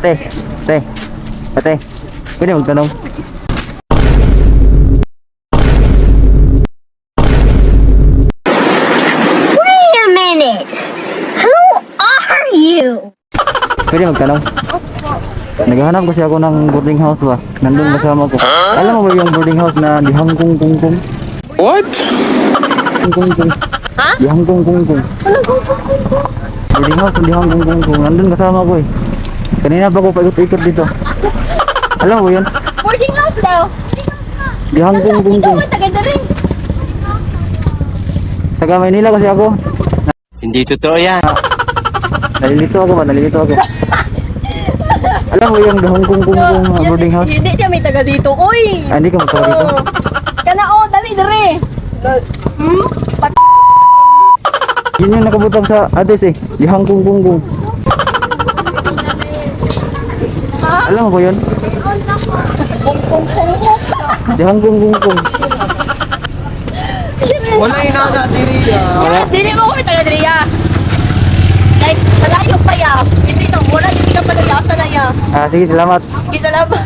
Ate, ate, ate, pwede magtanong? Wait a minute. Who are you? Pwede magtanong? Naghahanap kasi ako ng boarding house ba? Nandun kasama ko. Alam mo ba yung boarding house na dihangkong kung kung? What? Kung kung. Ha? Dihangkong kung kung. Boarding house na dihangkong kung kung. Nandun kasama ko eh. Kanina pa ako paikot-ikot dito. Alam mo yun? Boarding house daw. Dihangkong kung Ikaw kung. ang taga rin. Taga Maynila kasi ako. Hindi totoo yan. Nalilito ako ba? Nalilito ako. Alam mo yung dihangkong kung kung boarding house? Hindi siya may taga dito. Uy! Ah, hindi ka magtawa dito? Kana o, dali dire. Hmm? Yun yung nakabutang sa address eh. Dihangkong kung kung. Ha? Alam mo ba yun? Kung. Dihangkong kung kung. Wala inana diri ya. Dili mo ko may taga dire ya. Like, malayo pa ya. Hindi to, wala yung ikaw palagasa na ya. Ah, sige, salamat. Kita na ba?